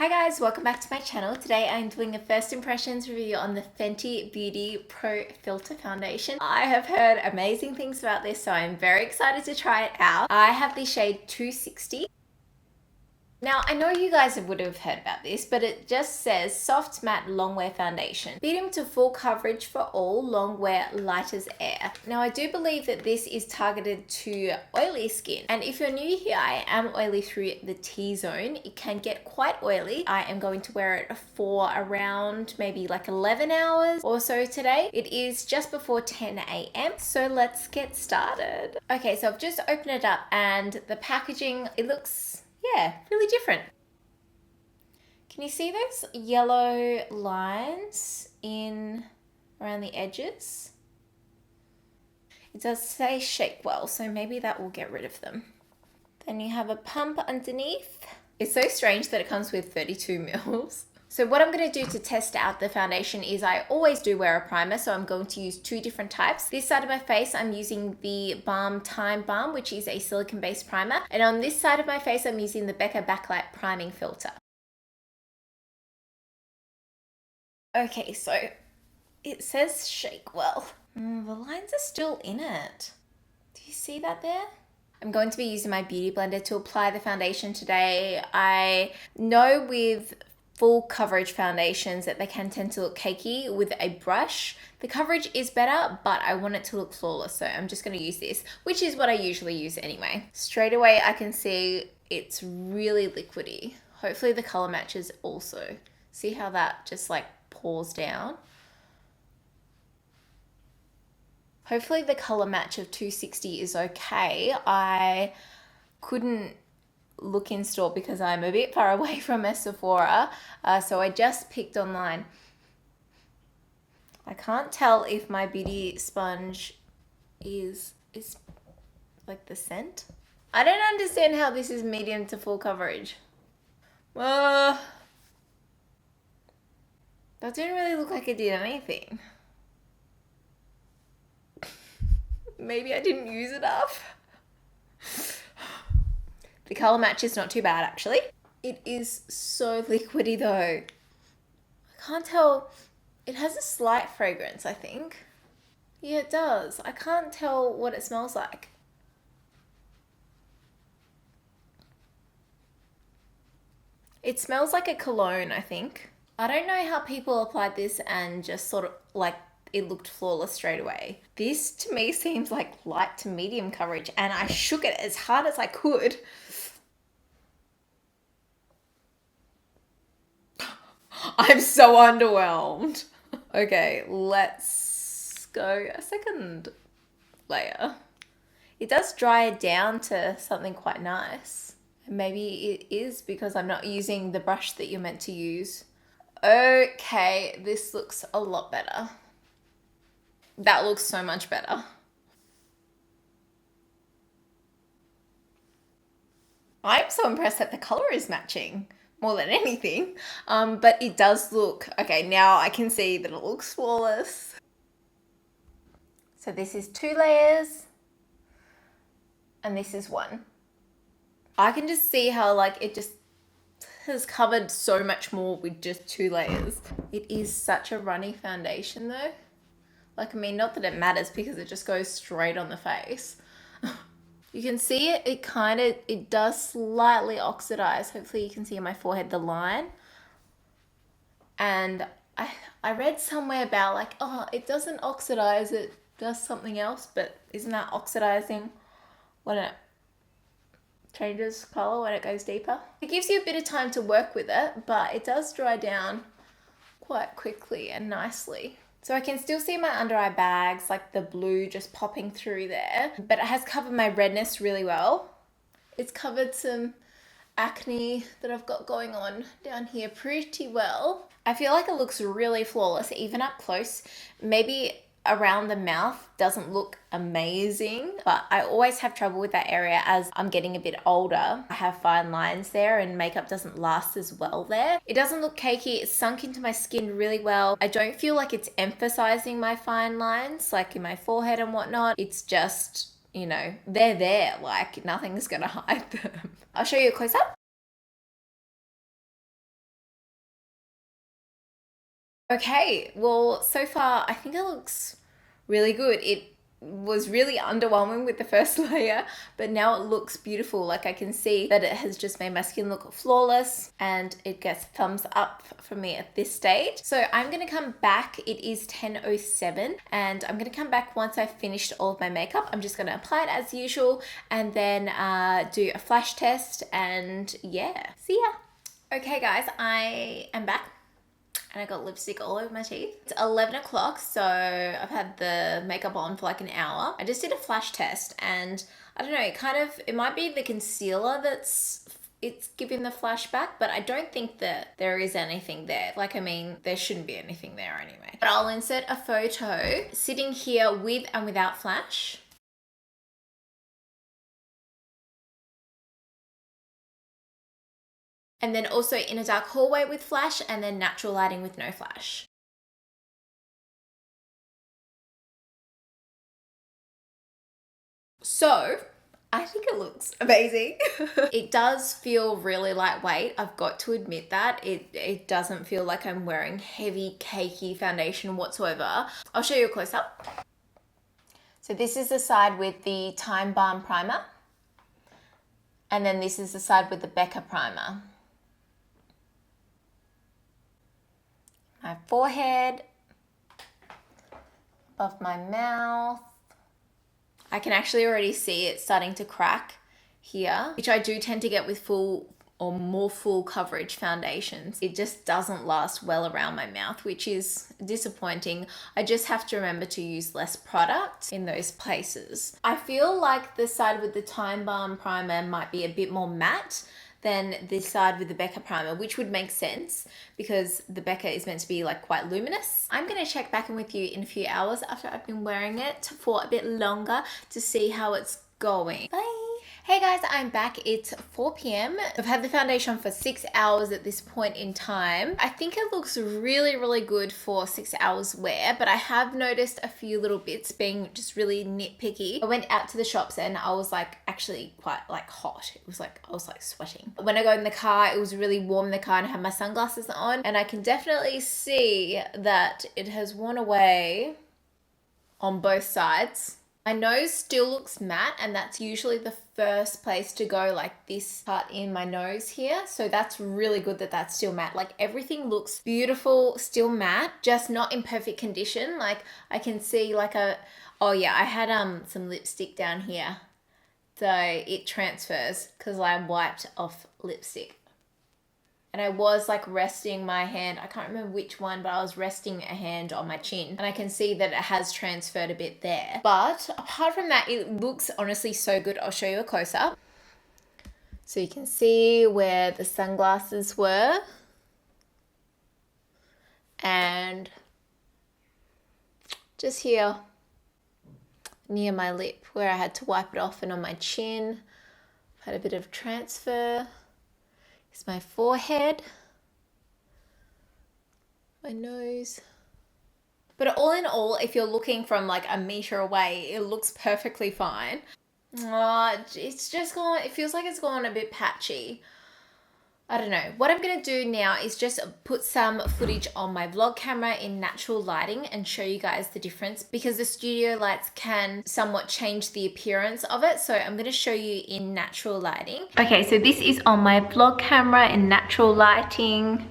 Hi guys, welcome back to my channel. Today I'm doing a first impressions review on the Fenty Beauty Pro Filt'R foundation. I have heard amazing things about this, so I'm very excited to try it out. I have the shade 260. Now, I know you guys would have heard about this, but it just says soft matte long wear foundation. Medium to full coverage for all, long wear, light as air. Now, I do believe that this is targeted to oily skin. And if you're new here, I am oily through the T-zone. It can get quite oily. I am going to wear it for around maybe like 11 hours or so today. It is just before 10 a.m. So let's get started. Okay, so I've just opened it up and the packaging, it looks really different. Can you see those yellow lines in around the edges? It does say shake well, so maybe that will get rid of them. Then you have a pump underneath. It's so strange that it comes with 32 mils. So what I'm going to do to test out the foundation is I always do wear a primer, so I'm going to use two different types. This side of my face, I'm using the Time Balm, which is a silicone-based primer. And on this side of my face, I'm using the Becca Backlight Priming Filter. Okay, so it says shake well. The lines are still in it. Do you see that there? I'm going to be using my beauty blender to apply the foundation today. I know with full coverage foundations that they can tend to look cakey. With a brush, the coverage is better, but I want it to look flawless, so I'm just going to use this, which is what I usually use anyway. Straight away I can see it's really liquidy. Hopefully the color matches also. See how that just like pours down? Hopefully the color match of 260 is okay. I couldn't look in store because I'm a bit far away from a Sephora, so I just picked online. I can't tell if my beauty sponge is like the scent. I don't understand how this is medium to full coverage. That didn't really look like it did anything. Maybe I didn't use enough. The color match is not too bad actually. It is so liquidy though. I can't tell. It has a slight fragrance, I think. Yeah, it does. I can't tell what it smells like. It smells like a cologne, I think. I don't know how people applied this and just sort of like it looked flawless straight away. This to me seems like light to medium coverage, and I shook it as hard as I could. I'm so underwhelmed. Okay, let's go a second layer. It does dry down to something quite nice. Maybe it is because I'm not using the brush that you're meant to use. Okay, this looks a lot better. That looks so much better. I'm so impressed that the color is matching more than anything. But it does look, okay, now I can see that it looks flawless. So this is 2 layers and this is 1. I can just see how like it just has covered so much more with just 2 layers. It is such a runny foundation though. Like, I mean, not that it matters because it just goes straight on the face. You can see it, it does slightly oxidize. Hopefully you can see on my forehead the line. And I read somewhere about like, oh, it doesn't oxidize, it does something else, but isn't that oxidizing when it changes color, when it goes deeper? It gives you a bit of time to work with it, but it does dry down quite quickly and nicely. So I can still see my under eye bags, like the blue just popping through there, but it has covered my redness really well. It's covered some acne that I've got going on down here pretty well. I feel like it looks really flawless, even up close. Maybe around the mouth doesn't look amazing, but I always have trouble with that area as I'm getting a bit older. I have fine lines there and makeup doesn't last as well there. It doesn't look cakey. It's sunk into my skin really well. I don't feel like it's emphasizing my fine lines like in my forehead and whatnot. It's just, you know, they're there, like nothing's gonna hide them. I'll show you a close up. Okay, well, so far I think it looks really good. It was really underwhelming with the first layer, but now it looks beautiful. Like I can see that it has just made my skin look flawless, and it gets thumbs up from me at this stage. So I'm gonna come back. It is 10:07, and I'm gonna come back once I've finished all of my makeup. I'm just gonna apply it as usual, and then do a flash test, and yeah, see ya. Okay guys, I am back. And I got lipstick all over my teeth. It's 11 o'clock, so I've had the makeup on for like an hour. I just did a flash test, and I don't know, it might be the concealer it's giving the flashback, but I don't think that there is anything there. Like, I mean, there shouldn't be anything there anyway. But I'll insert a photo sitting here with and without flash. And then also in a dark hallway with flash, and then natural lighting with no flash. So I think it looks amazing. It does feel really lightweight. I've got to admit that. It doesn't feel like I'm wearing heavy, cakey foundation whatsoever. I'll show you a close up. So this is the side with the Time Balm Primer. And then this is the side with the Becca Primer. My forehead, above my mouth. I can actually already see it starting to crack here, which I do tend to get with full or more full coverage foundations. It just doesn't last well around my mouth, which is disappointing. I just have to remember to use less product in those places. I feel like the side with the Time Balm Primer might be a bit more matte than this side with the Becca Primer, which would make sense because the Becca is meant to be like quite luminous. I'm gonna check back in with you in a few hours after I've been wearing it for a bit longer to see how it's going. Bye. Hey guys, I'm back. It's 4 p.m. I've had the foundation on for 6 hours at this point in time. I think it looks really, really good for 6 hours wear, but I have noticed a few little bits being just really nitpicky. I went out to the shops and I was like actually quite like hot. It was like, I was like sweating. When I got in the car, it was really warm in the car and I had my sunglasses on, and I can definitely see that it has worn away on both sides. My nose still looks matte, and that's usually the first place to go, like this part in my nose here. So that's really good that that's still matte. Like everything looks beautiful, still matte, just not in perfect condition. Like I can see like oh yeah, I had some lipstick down here. So it transfers because I wiped off lipstick. And I was like resting my hand, I can't remember which one, but I was resting a hand on my chin, and I can see that it has transferred a bit there. But apart from that, it looks honestly so good. I'll show you a close up. So you can see where the sunglasses were. And just here near my lip where I had to wipe it off, and on my chin, I've had a bit of transfer. It's my forehead, my nose. But all in all, if you're looking from like a meter away, it looks perfectly fine. It's just gone, it feels like it's gone a bit patchy. I don't know. What I'm going to do now is just put some footage on my vlog camera in natural lighting and show you guys the difference, because the studio lights can somewhat change the appearance of it. So I'm going to show you in natural lighting. Okay, so this is on my vlog camera in natural lighting.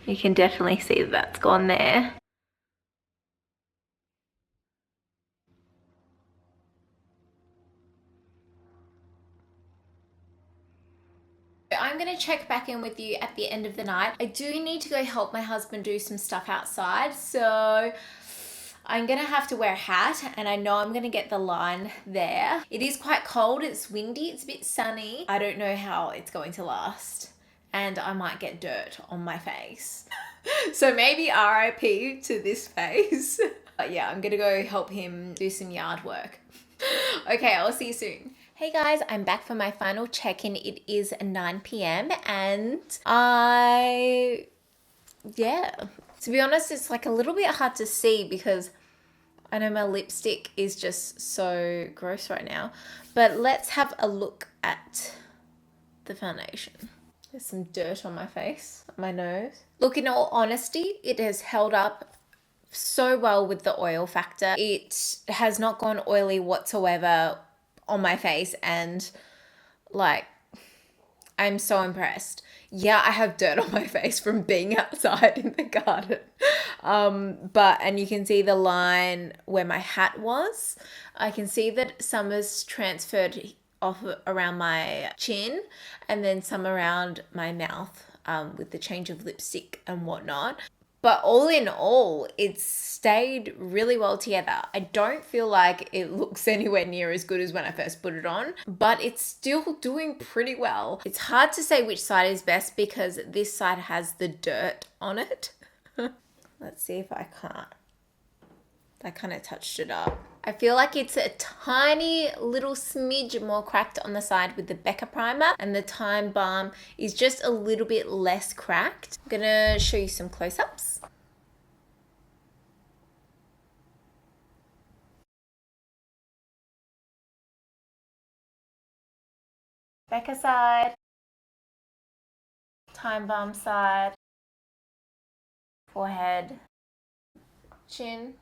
You can definitely see that that's gone there. I'm going to check back in with you at the end of the night. I do need to go help my husband do some stuff outside, so I'm going to have to wear a hat, and I know I'm going to get the line there. It is quite cold, it's windy, it's a bit sunny. I don't know how it's going to last, and I might get dirt on my face. So maybe RIP to this face. But yeah, I'm going to go help him do some yard work. Okay, I'll see you soon. Hey guys, I'm back for my final check-in. It is 9 p.m. and yeah, to be honest, it's like a little bit hard to see because I know my lipstick is just so gross right now. But let's have a look at the foundation. There's some dirt on my face, my nose. Look, in all honesty, it has held up so well with the oil factor. It has not gone oily whatsoever on my face, and like, I'm so impressed. Yeah, I have dirt on my face from being outside in the garden. And you can see the line where my hat was. I can see that some has transferred off around my chin, and then some around my mouth with the change of lipstick and whatnot. But all in all, it's stayed really well together. I don't feel like it looks anywhere near as good as when I first put it on, but it's still doing pretty well. It's hard to say which side is best because this side has the dirt on it. Let's see if I can't. I kind of touched it up. I feel like it's a tiny little smidge more cracked on the side with the Becca primer, and the Time Balm is just a little bit less cracked. I'm gonna show you some close-ups. Becca side, Time Balm side, forehead, chin.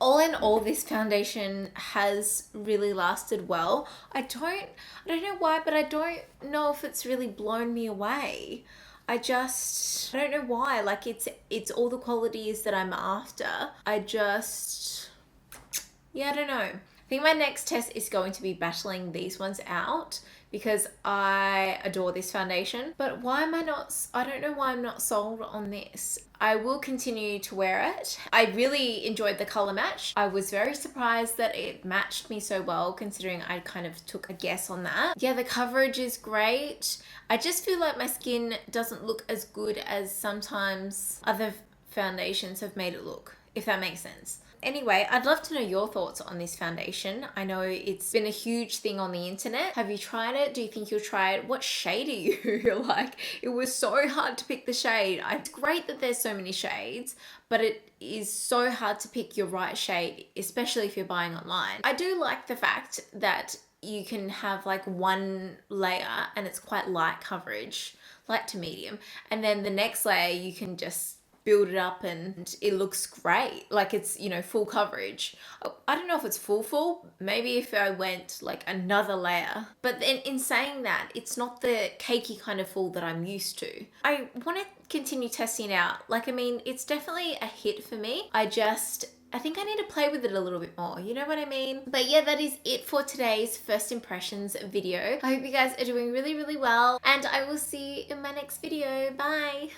All in all, this foundation has really lasted well. I don't know why, but I don't know if it's really blown me away. I don't know why. Like, it's all the qualities that I'm after. Yeah, I don't know. I think my next test is going to be battling these ones out because I adore this foundation. But I don't know why I'm not sold on this. I will continue to wear it. I really enjoyed the color match. I was very surprised that it matched me so well, considering I kind of took a guess on that. Yeah, the coverage is great. I just feel like my skin doesn't look as good as sometimes other foundations have made it look, if that makes sense. Anyway, I'd love to know your thoughts on this foundation. I know it's been a huge thing on the internet. Have you tried it? Do you think you'll try it? What shade are you? Like, it was so hard to pick the shade. It's great that there's so many shades, but it is so hard to pick your right shade, especially if you're buying online. I do like the fact that you can have like one layer and it's quite light coverage, light to medium. And then the next layer, you can just build it up and it looks great. Like, it's, you know, full coverage. I don't know if it's full, maybe if I went like another layer. But then in saying that, it's not the cakey kind of full that I'm used to. I want to continue testing it out. Like, I mean, it's definitely a hit for me. I think I need to play with it a little bit more, you know what I mean? But yeah, that is it for today's first impressions video. I hope you guys are doing really, really well, and I will see you in my next video. Bye!